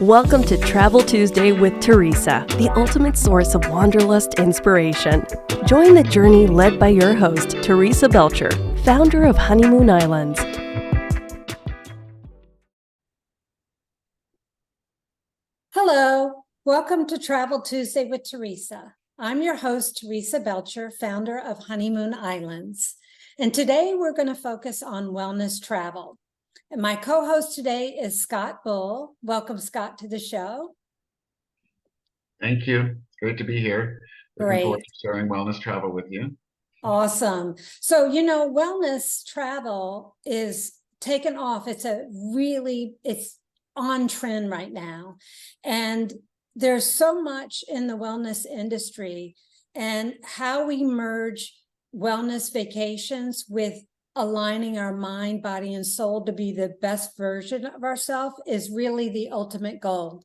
Welcome to Travel Tuesday with Teresa, the ultimate source of wanderlust inspiration. Join the journey led by your host, Teresa Belcher, founder of Honeymoon Islands. Hello, welcome to Travel Tuesday with Teresa. I'm your host, Teresa Belcher, founder of Honeymoon Islands. And today we're going to focus on wellness travel. And my co-host today is Scott Bull. Welcome, Scott, to the show. Thank you. Great to be here. Looking Great. forward to sharing wellness travel with you. Awesome. So, wellness travel is taken off. It's on trend right now. And there's so much in the wellness industry, and how we merge wellness vacations with aligning our mind, body, and soul to be the best version of ourselves is really the ultimate goal.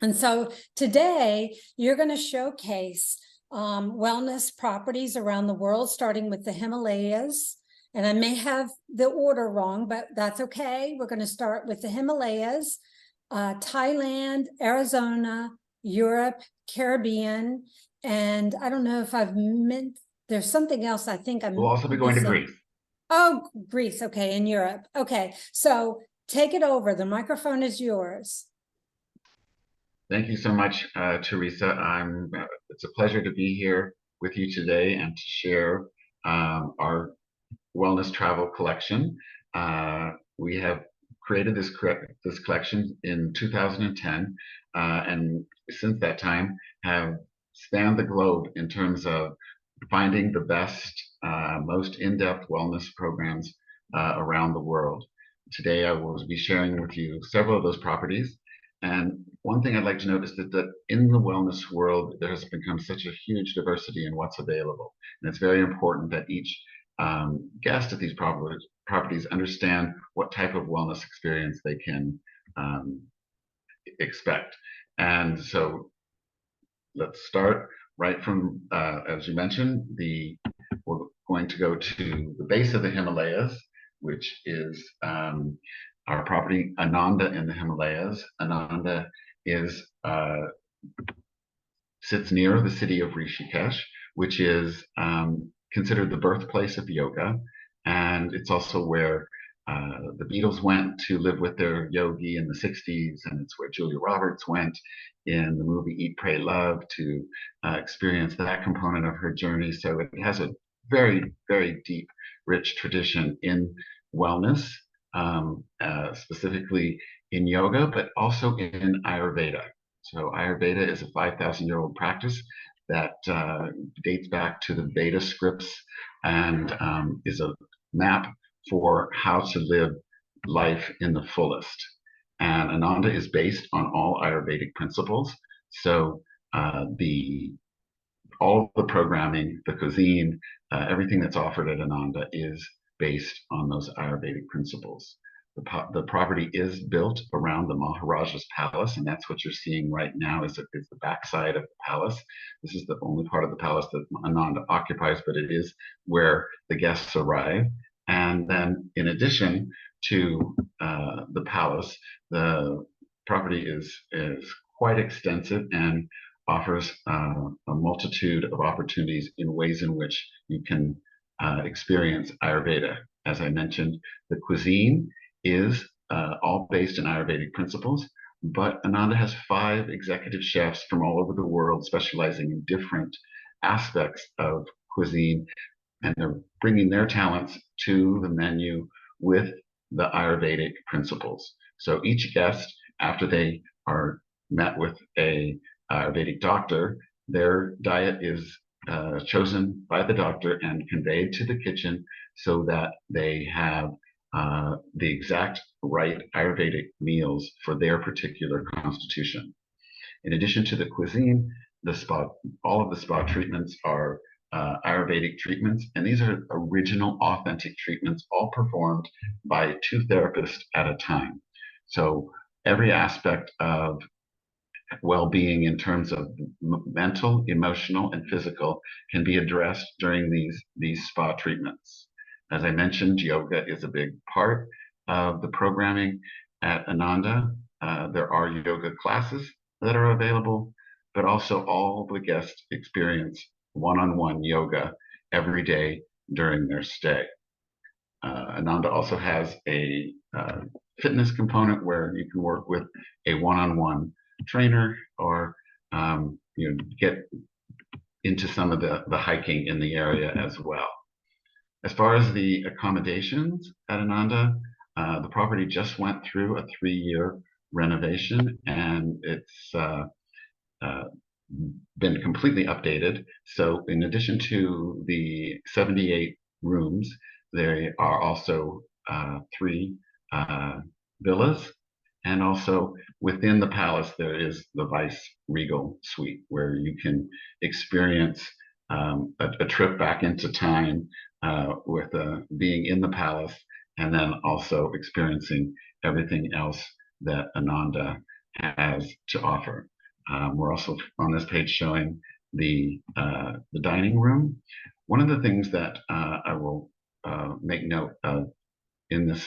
And so today you're going to showcase wellness properties around the world, starting with the Himalayas. And I may have the order wrong, but that's okay. We're going to start with the Himalayas, Thailand, Arizona, Europe, Caribbean. And I don't know if I've meant, there's something else I think I'm. We'll also be going to Greece. Oh, Greece. Okay. In Europe. Okay. So take it over. The microphone is yours. Thank you so much, Teresa. It's a pleasure to be here with you today and to share our wellness travel collection. We have created this collection in 2010, and since that time have spanned the globe in terms of finding the best, most in-depth wellness programs around the world. Today, I will be sharing with you several of those properties. And one thing I'd like to note is that in the wellness world, there has become such a huge diversity in what's available. And it's very important that each guest at these properties understand what type of wellness experience they can expect. And so let's start right from, as you mentioned, we're going to go to the base of the Himalayas, which is our property Ananda in the Himalayas. Ananda sits near the city of Rishikesh, which is considered the birthplace of yoga. And it's also where the Beatles went to live with their yogi in the 60s, and it's where Julia Roberts went in the movie Eat, Pray, Love to experience that component of her journey. So it has a very, very deep, rich tradition in wellness, specifically in yoga, but also in Ayurveda. So Ayurveda is a 5,000-year-old practice that dates back to the Veda scripts and is a map for how to live life in the fullest. And Ananda is based on all Ayurvedic principles. So all the programming, the cuisine, everything that's offered at Ananda is based on those Ayurvedic principles. The property is built around the Maharaja's palace, and that's what you're seeing right now is the backside of the palace. This is the only part of the palace that Ananda occupies, but it is where the guests arrive. And then in addition to the palace, the property is quite extensive and offers a multitude of opportunities in ways in which you can experience Ayurveda. As I mentioned, the cuisine is all based in Ayurvedic principles, but Ananda has 5 executive chefs from all over the world specializing in different aspects of cuisine, and they're bringing their talents to the menu with the Ayurvedic principles. So each guest, after they are met with a Ayurvedic doctor, their diet is chosen by the doctor and conveyed to the kitchen so that they have the exact right Ayurvedic meals for their particular constitution. In addition to the cuisine, all of the spa treatments are Ayurvedic treatments, and these are original, authentic treatments, all performed by 2 therapists at a time. So every aspect of well-being in terms of mental, emotional, and physical can be addressed during these spa treatments. As I mentioned, yoga is a big part of the programming at Ananda. There are yoga classes that are available, but also all the guests experience one-on-one yoga every day during their stay. Ananda also has a fitness component where you can work with a one-on-one trainer, or get into some of the hiking in the area as well. As far as the accommodations at Ananda, the property just went through a 3-year renovation, and it's been completely updated. So in addition to the 78 rooms, there are also 3 villas, and also within the palace there is the Vice Regal Suite, where you can experience a trip back into time with being in the palace, and then also experiencing everything else that Ananda has to offer. We're also on this page showing the dining room. One of the things that I will make note of in this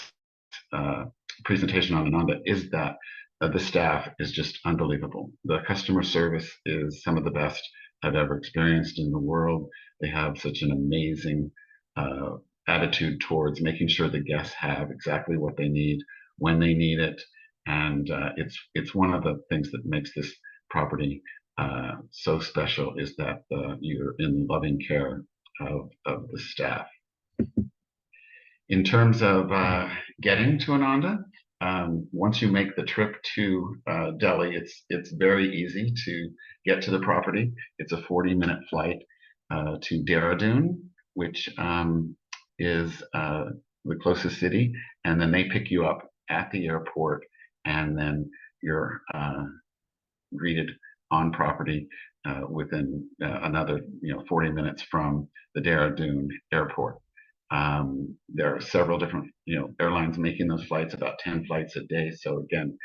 presentation on Ananda is that the staff is just unbelievable. The customer service is some of the best I've ever experienced in the world. They have such an amazing attitude towards making sure the guests have exactly what they need when they need it, and it's one of the things that makes this property so special, is that you're in loving care of the staff. In terms of getting to Ananda, once you make the trip to Delhi, it's very easy to get to the property. It's a 40-minute flight to Dehradun, which is the closest city, and then they pick you up at the airport, and then you're greeted on property within another 40 minutes from the Dehradun airport. There are several different airlines making those flights, about 10 flights a day. So again,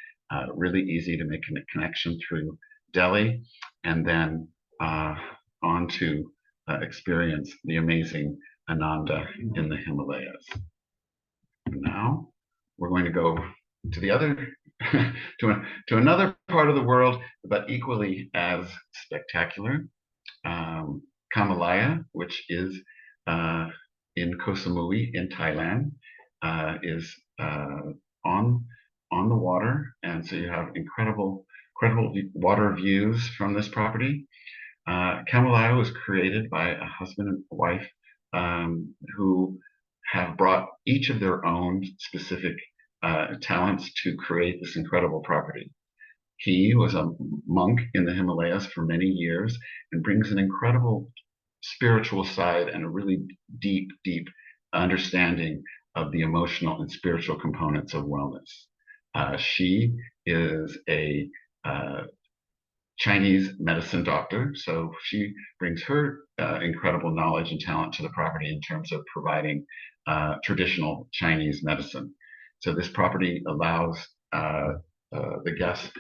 really easy to make a connection through Delhi, and then on to experience the amazing Ananda in the Himalayas. Now we're going to go to the other to another part of the world, but equally as spectacular. Kamalaya, which is in Koh Samui in Thailand, is on the water, and so you have incredible water views from this property. Kamalaya was created by a husband and wife who have brought each of their own specific talents to create this incredible property. He was a monk in the Himalayas for many years and brings an incredible spiritual side and a really deep understanding of the emotional and spiritual components of wellness. She is a Chinese medicine doctor, so she brings her incredible knowledge and talent to the property in terms of providing traditional Chinese medicine. So this property allows the guests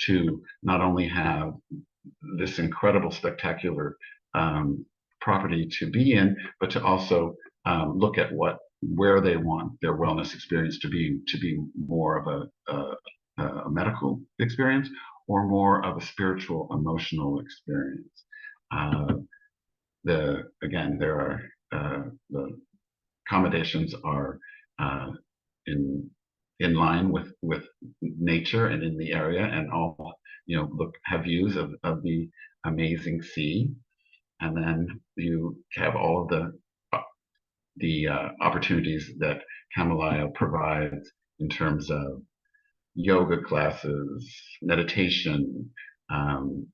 to not only have this incredible, spectacular property to be in, but to also look at where they want their wellness experience to be more of a medical experience, or more of a spiritual, emotional experience. Again, there are the accommodations are in line with nature and in the area, and all have views of the amazing sea, and then you have all of the opportunities that Kamalaya provides in terms of yoga classes, meditation,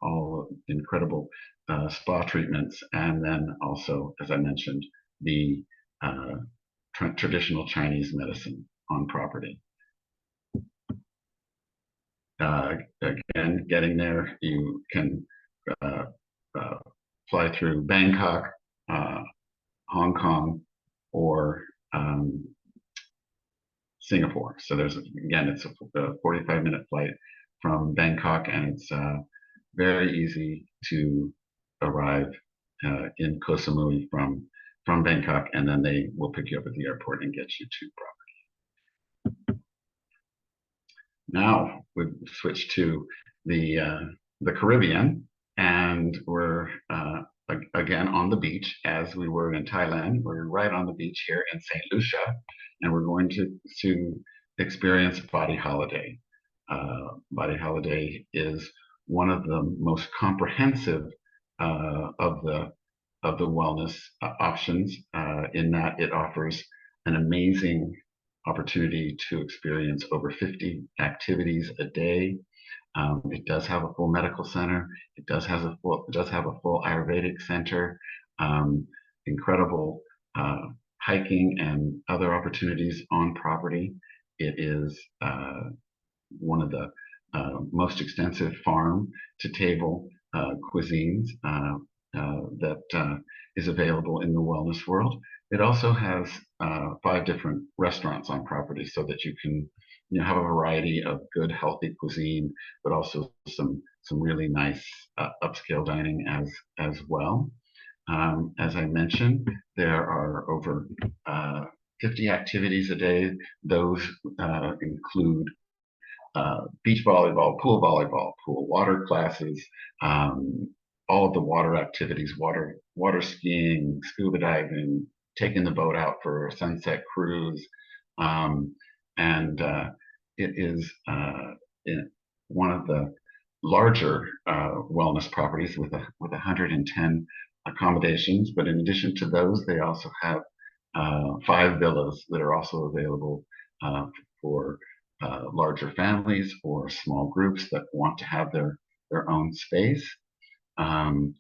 all incredible spa treatments, and then also, as I mentioned, the traditional Chinese medicine on property. Again, getting there, you can fly through Bangkok, Hong Kong, or Singapore. So it's a 45-minute flight from Bangkok, and it's very easy to arrive in Koh Samui from Bangkok, and then they will pick you up at the airport and get you to property. Now we've switched to the Caribbean, and we're again on the beach as we were in Thailand. We're right on the beach here in St. Lucia, and we're going to experience Body Holiday. Body Holiday is one of the most comprehensive of the wellness options in that it offers an amazing opportunity to experience over 50 activities a day. It does have a full medical center. It does have a full Ayurvedic center. Incredible hiking and other opportunities on property. It is one of the most extensive farm to table cuisines that is available in the wellness world. It also has 5 different restaurants on property so that you can have a variety of good, healthy cuisine, but also some really nice upscale dining as well. As I mentioned, there are over 50 activities a day. Those include beach volleyball, pool water classes, all of the water activities, water skiing, scuba diving, taking the boat out for a sunset cruise, and it is one of the larger wellness properties with 110 accommodations. But in addition to those, they also have 5 villas that are also available for larger families or small groups that want to have their own space. Um,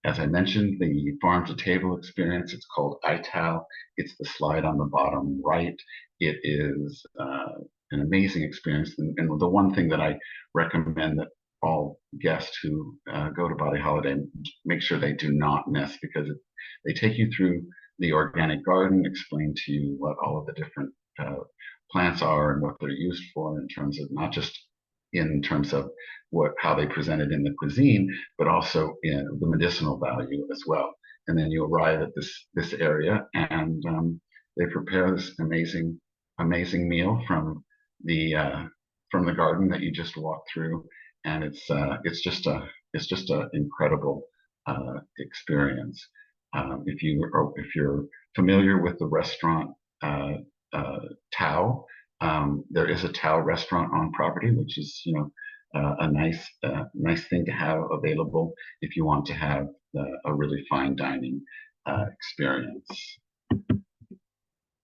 as I mentioned, the farm to table experience, it's called ITAL. It's the slide on the bottom right. It is an amazing experience. And the one thing that I recommend that all guests who go to Body Holiday make sure they do not miss, because they take you through the organic garden, explain to you what all of the different plants are and what they're used for, in terms of not just in terms of how they present it in the cuisine, but also in the medicinal value as well. And then you arrive at this area, and they prepare this amazing meal from the garden that you just walked through, and it's just a incredible experience. If you're familiar with the restaurant Tao, there is a Tao restaurant on property, which is a nice thing to have available if you want to have a really fine dining experience.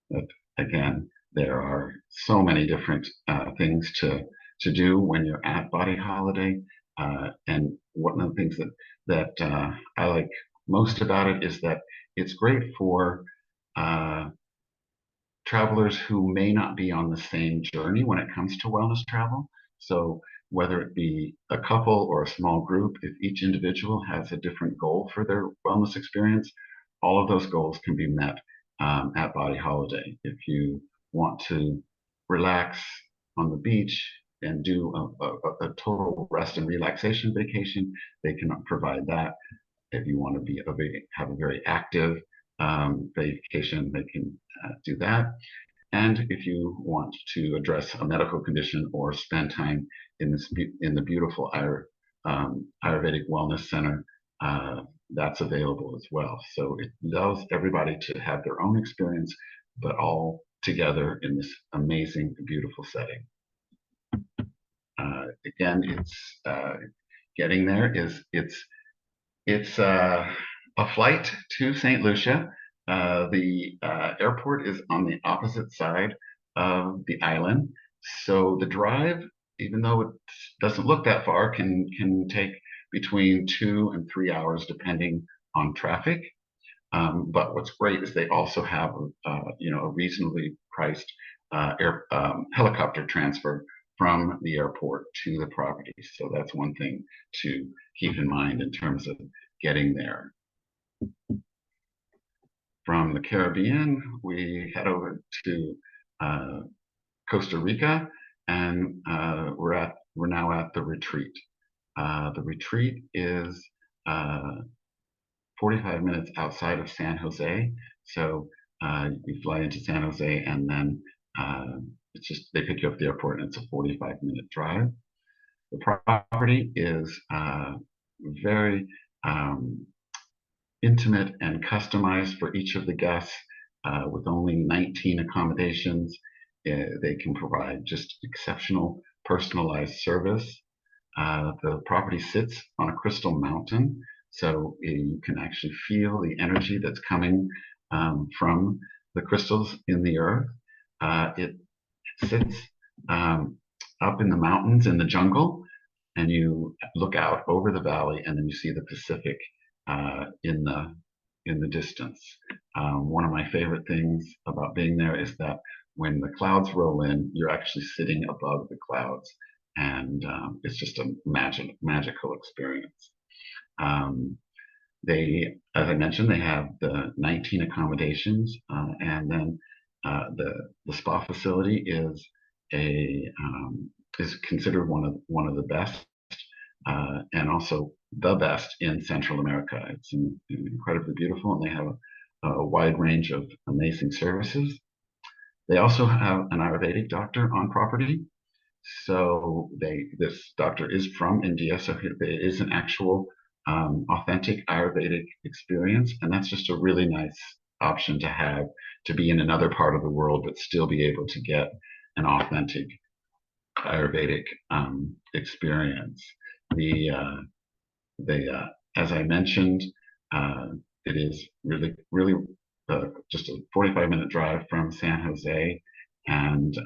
But again, there are so many different things to do when you're at Body Holiday, and one of the things that I like most about it is that it's great for travelers who may not be on the same journey when it comes to wellness travel. So whether it be a couple or a small group, if each individual has a different goal for their wellness experience, all of those goals can be met at Body Holiday. If you want to relax on the beach and do a total rest and relaxation vacation, they can provide that. If you want to have a very active vacation, they can do that. And if you want to address a medical condition or spend time in the beautiful Ayurvedic Wellness Center, that's available as well. So it allows everybody to have their own experience, but all together in this amazing, beautiful setting. Again, it's getting there. It's a flight to St. Lucia. The airport is on the opposite side of the island, so the drive, even though it doesn't look that far, can take between 2 and 3 hours depending on traffic. But what's great is they also have a reasonably priced helicopter transfer from the airport to the property. So that's one thing to keep in mind in terms of getting there. From the Caribbean, we head over to Costa Rica, and we're now at the retreat. The retreat is 45 minutes outside of San Jose. So you fly into San Jose and then it's just, they pick you up at the airport and it's a 45-minute drive. The property is very intimate and customized for each of the guests. With only 19 accommodations, they can provide just exceptional personalized service. The property sits on a crystal mountain, so you can actually feel the energy that's coming from the crystals in the earth. It sits up in the mountains in the jungle, and you look out over the valley, and then you see the Pacific in the distance. One of my favorite things about being there is that when the clouds roll in, you're actually sitting above the clouds, and it's just a magical experience. They, as I mentioned, they have the 19 accommodations, and then the spa facility is considered one of the best, and also the best in Central America. It's incredibly beautiful, and they have a wide range of amazing services. They also have an Ayurvedic doctor on property. So this doctor is from India, so there is an actual authentic Ayurvedic experience, and that's just a really nice option to have, to be in another part of the world but still be able to get an authentic Ayurvedic experience. As I mentioned, it is really just a 45-minute drive from San Jose, and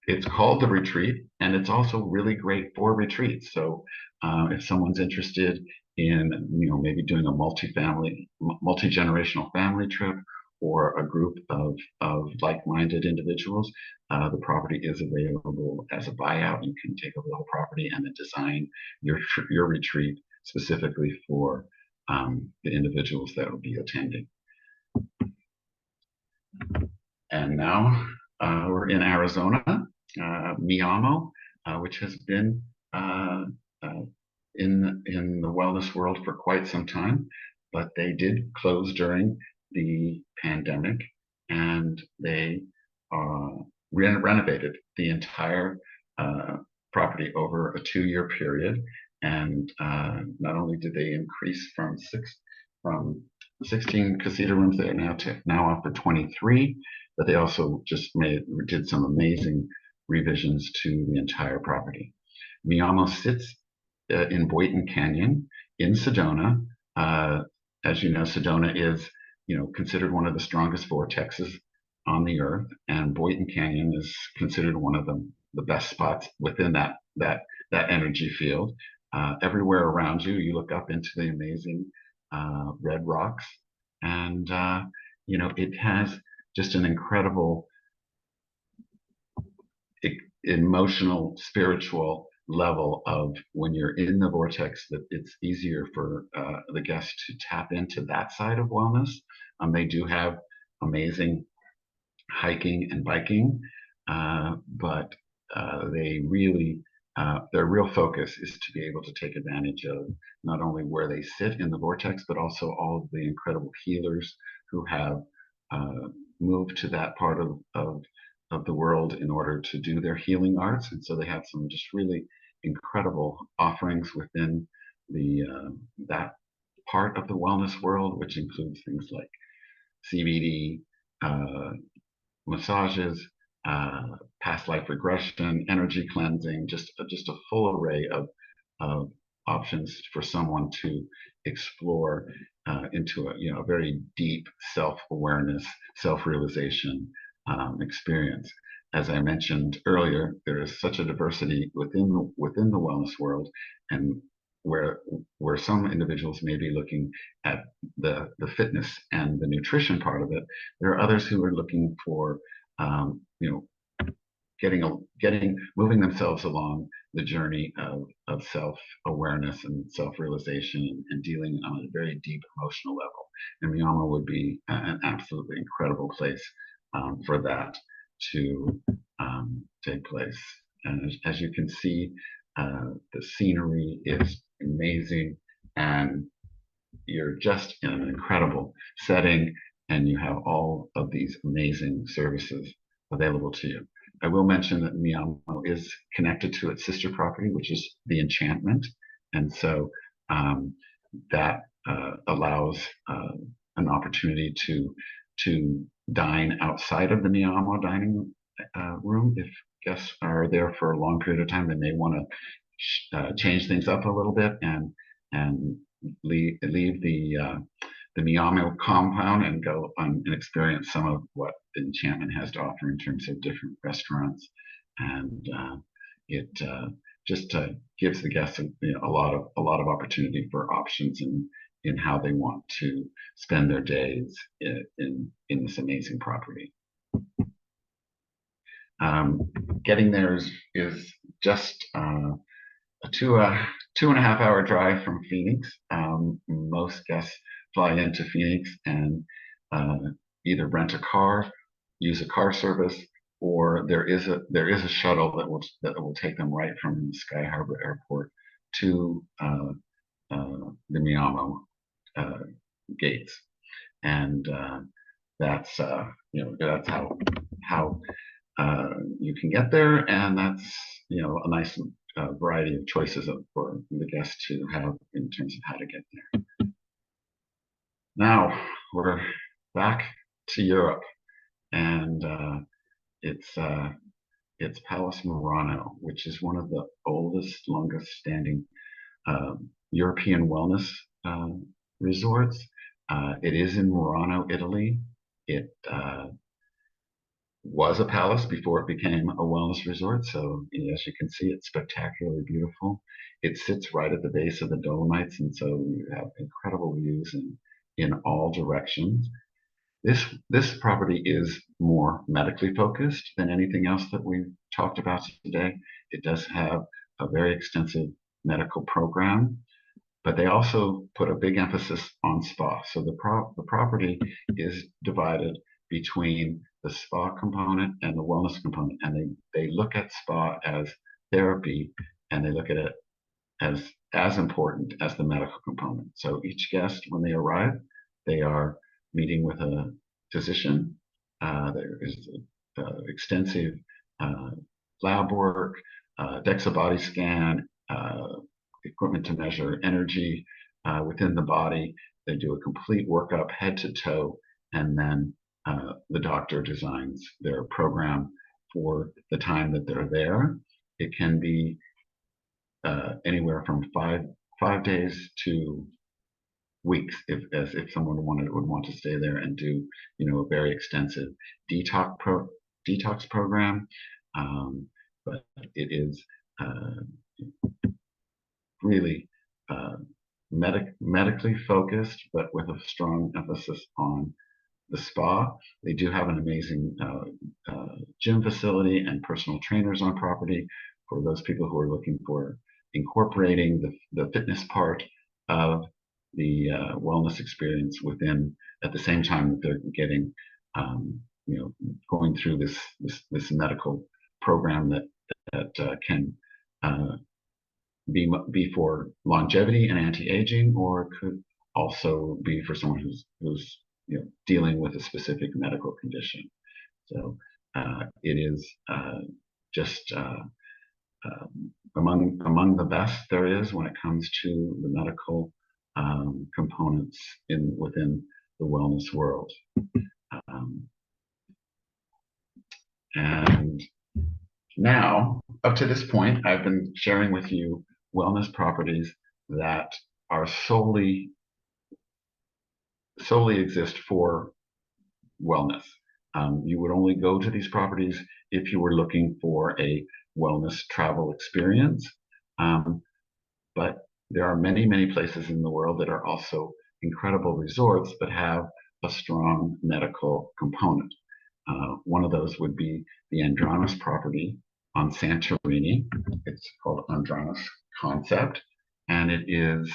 it's called the retreat, and it's also really great for retreats. So if someone's interested in maybe doing a multi-generational family trip, or a group of like-minded individuals, the property is available as a buyout. You can take over the whole property and then design your retreat specifically for the individuals that will be attending. And now we're in Arizona, Miyamo, which has been in the wellness world for quite some time, but they did close during the pandemic, and they renovated the entire property over a 2-year period. And not only did they increase from 16 casita rooms, they are now up to 23, but they also just did some amazing revisions to the entire property. Miyamo sits in Boynton Canyon in Sedona. As you know, Sedona is considered one of the strongest vortexes on the earth, and Boynton Canyon is considered one of the best spots within that energy field. Everywhere around you, you look up into the amazing red rocks, and it has just an incredible emotional, spiritual level of, when you're in the vortex, that it's easier for the guests to tap into that side of wellness. They do have amazing hiking and biking, but their real focus is to be able to take advantage of not only where they sit in the vortex, but also all of the incredible healers who have moved to that part of the world in order to do their healing arts. And so they have some just really incredible offerings within that part of the wellness world, which includes things like CBD, massages, past life regression, energy cleansing, just a full array of options for someone to explore into a very deep self-awareness, self-realization experience. As I mentioned earlier, there is such a diversity within the wellness world, and where some individuals may be looking at the fitness and the nutrition part of it, there are others who are looking for moving themselves along the journey of self-awareness and self-realization, and dealing on a very deep emotional level. And Miyamo would be an absolutely incredible place for that to take place. And as you can see, the scenery is amazing, and you're just in an incredible setting. and you have all of these amazing services available to you. I will mention that Miyamo is connected to its sister property, which is the Enchantment, and so that allows an opportunity to dine outside of the Miyamo dining room. If guests are there for a long period of time, they may want to change things up a little bit and leave the Miyamo compound and go on and experience some of what the Enchantment has to offer in terms of different restaurants, and it just gives the guests a lot of opportunity for options in how they want to spend their days in this amazing property. Getting there is just a 2.5 hour drive from Phoenix. Most guests fly into Phoenix and either rent a car, use a car service, or there is a shuttle that will take them right from Sky Harbor Airport to the Miyamo gates, and that's that's how you can get there, and that's a nice variety of choices for the guests to have in terms of how to get there. Now we're back to Europe, and it's Palace Murano, which is one of the oldest, longest standing European wellness resorts. It is in Murano, Italy. It was a palace before it became a wellness resort. So as you can see, it's spectacularly beautiful. It sits right at the base of the Dolomites, and so you have incredible views in all directions. This property is more medically focused than anything else that we've talked about today. It does have a very extensive medical program, but they also put a big emphasis on spa. So the property is divided between the spa component and the wellness component, and they look at spa as therapy, and they look at it as important as the medical component. So each guest, when they arrive, they are meeting with a physician. There is extensive lab work, DEXA body scan, equipment to measure energy within the body. They do a complete workup head to toe, and then the doctor designs their program for the time that they're there. It can be anywhere from five days to weeks if someone would want to stay there and do a very extensive detox program. But it is really medically focused, but with a strong emphasis on the spa. They do have an amazing gym facility and personal trainers on property for those people who are looking for incorporating the fitness part of the wellness experience within, at the same time that they're getting going through this medical program that can be for longevity and anti-aging, or it could also be for someone who's dealing with a specific medical condition. So it is just among the best there is when it comes to the medical components within the wellness world. And now, up to this point, I've been sharing with you wellness properties that are solely exist for wellness. You would only go to these properties if you were looking for a wellness travel experience. But there are many, many places in the world that are also incredible resorts but have a strong medical component. One of those would be the Andranos property on Santorini. It's called Andranos Concept, and it is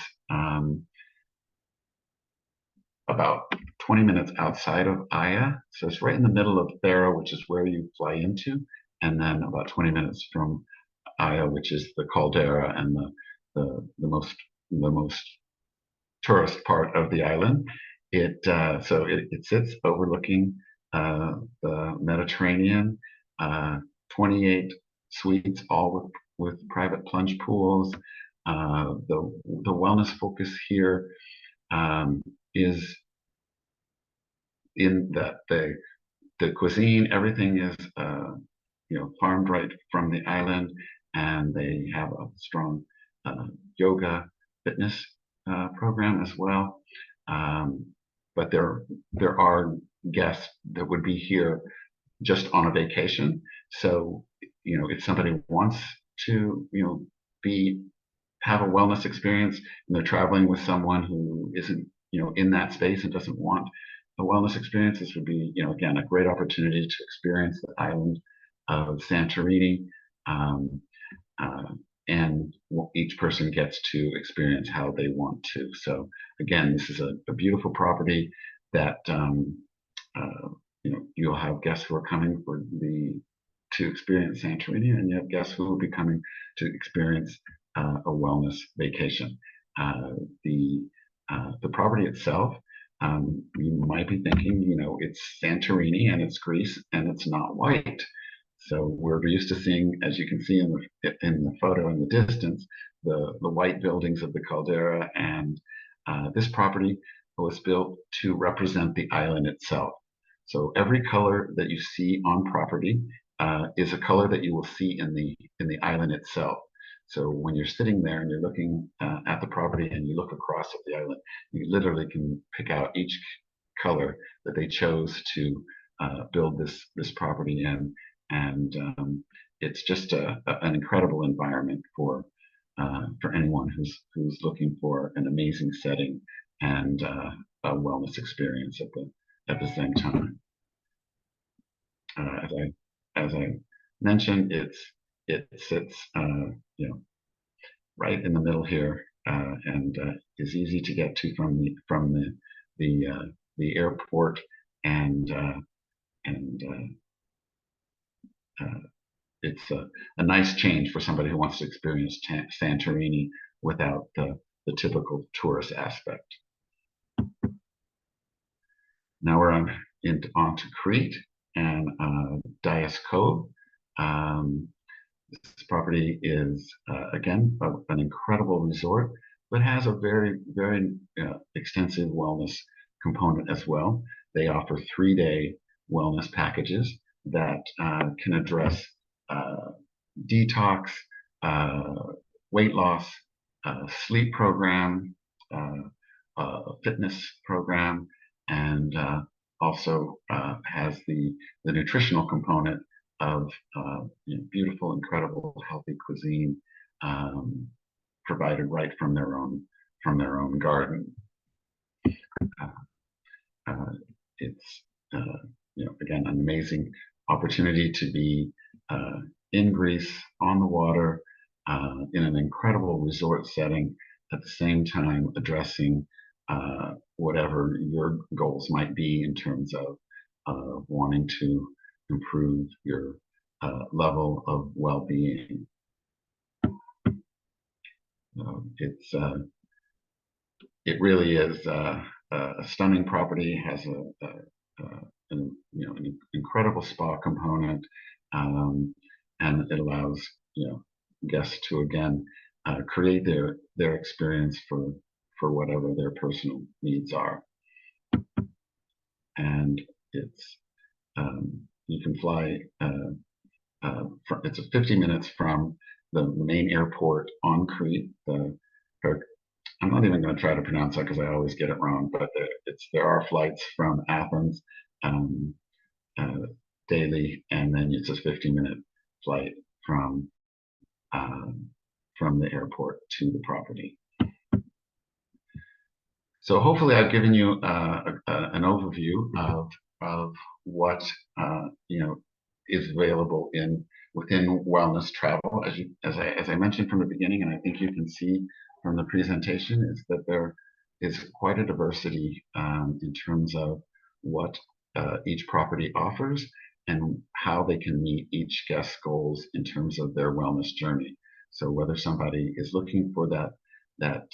about 20 minutes outside of Aya. So it's right in the middle of Thera, which is where you fly into, and then about 20 minutes from Aya, which is the caldera and the most tourist part of the island. It sits overlooking the Mediterranean. 28 suites, all with private plunge pools. The wellness focus here is in that the cuisine, everything is farmed right from the island, and they have a strong yoga fitness program as well. But there are guests that would be here just on a vacation. So, if somebody wants to, have a wellness experience and they're traveling with someone who isn't, in that space and doesn't want a wellness experience, this would be, again, a great opportunity to experience the island of Santorini. And each person gets to experience how they want to. So again, this is a beautiful property that you'll have guests who are coming to experience Santorini, and you have guests who will be coming to experience a wellness vacation. The property itself, you might be thinking, it's Santorini and it's Greece and it's not white. So we're used to seeing, as you can see in the photo in the distance, the white buildings of the caldera, and this property was built to represent the island itself. So every color that you see on property is a color that you will see in the island itself. So when you're sitting there and you're looking at the property and you look across at the island, you literally can pick out each color that they chose to build this property in. And it's just an incredible environment for anyone who's looking for an amazing setting and a wellness experience at the same time. As I mentioned, it sits right in the middle here, and is easy to get to from the airport, and it's a nice change for somebody who wants to experience Santorini without the typical tourist aspect. Now we're onto Crete and Dias Cove. This property is, again, an incredible resort, but has a very, very extensive wellness component as well. They offer 3-day wellness packages that can address detox, weight loss, sleep program, fitness program, and also has the nutritional component of beautiful, incredible, healthy cuisine provided right from their own garden. It's again, an amazing opportunity to be in Greece on the water in an incredible resort setting, at the same time addressing whatever your goals might be in terms of wanting to improve your level of well-being. It really is a stunning property. It has an incredible spa component, and it allows guests to again create their experience for whatever their personal needs are. And it's you can fly. It's 50 minutes from the main airport on Crete. I'm not even going to try to pronounce that because I always get it wrong. But there are flights from Athens daily, and then it's a 50-minute flight from the airport to the property. So hopefully I've given you an overview of what is available within wellness travel. As I mentioned from the beginning, and I think you can see from the presentation, is that there is quite a diversity in terms of what each property offers and how they can meet each guest's goals in terms of their wellness journey. So whether somebody is looking for that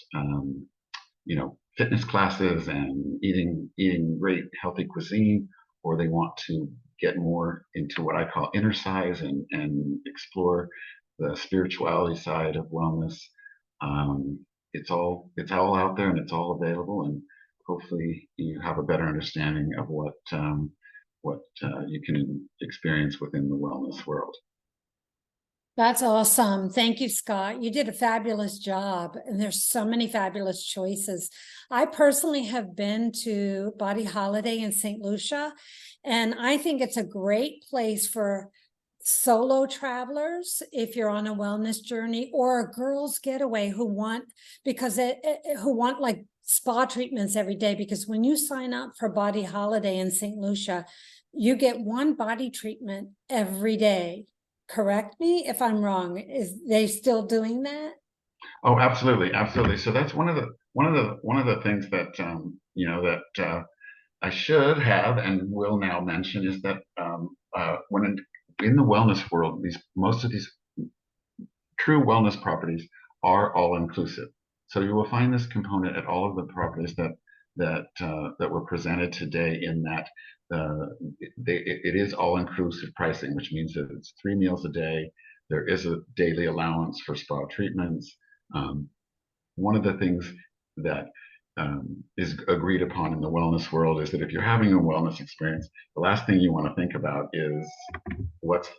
fitness classes and eating great healthy cuisine, or they want to get more into what I call inner size and explore the spirituality side of wellness. It's all out there and it's all available, and hopefully you have a better understanding of what you can experience within the wellness world. That's awesome. Thank you, Scott. You did a fabulous job, and there's so many fabulous choices. I personally have been to Body Holiday in St. Lucia, and I think it's a great place for solo travelers if you're on a wellness journey, or a girls getaway who want like spa treatments every day. Because when you sign up for Body Holiday in St. Lucia, you get one body treatment every day. Correct me if I'm wrong. Is they still doing that? Oh, absolutely, absolutely. So that's one of the things that that I should have and will now mention is that when in the wellness world, most of these true wellness properties are all inclusive. So you will find this component at all of the properties that were presented today, in that it is all inclusive pricing, which means that it's 3 meals a day. There is a daily allowance for spa treatments. One of the things that is agreed upon in the wellness world is that if you're having a wellness experience, the last thing you want to think about is what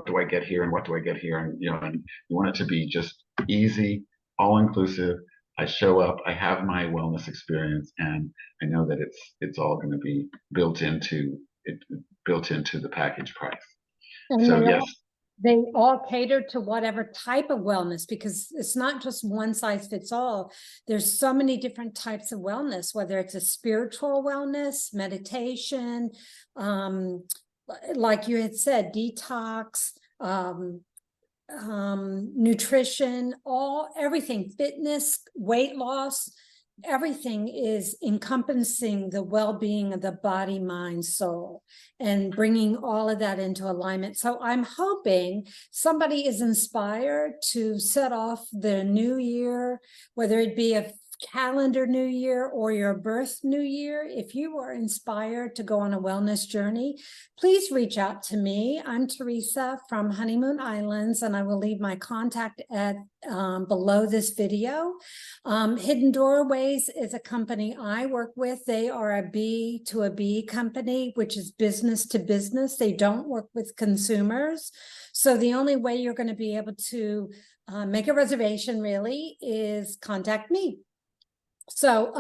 do I get here and what do I get here, and and you want it to be just easy, all inclusive. I show up, I have my wellness experience, and I know that it's all going to be built into the package price. And So yes. They all cater to whatever type of wellness, because it's not just one size fits all. There's so many different types of wellness, whether it's a spiritual wellness, meditation, like you had said, detox, nutrition, everything, fitness, weight loss. Everything is encompassing the well-being of the body, mind, soul, and bringing all of that into alignment. So I'm hoping somebody is inspired to set off the new year, whether it be a calendar new year or your birth new year. If you are inspired to go on a wellness journey, please reach out to me. I'm Teresa from Honeymoon Islands, and I will leave my contact at below this video. Hidden Doorways is a company I work with. They are a B to a B company, which is business to business. They don't work with consumers. So the only way you're going to be able to make a reservation really is contact me. So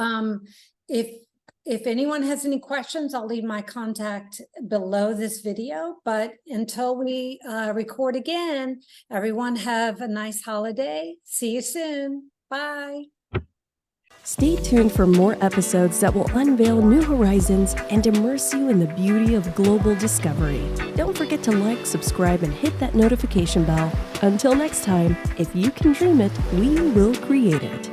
if anyone has any questions, I'll leave my contact below this video. But until we record again, everyone have a nice holiday. See you soon. Bye. Stay tuned for more episodes that will unveil new horizons and immerse you in the beauty of global discovery. Don't forget to like, subscribe, and hit that notification bell. Until next time, if you can dream it, we will create it.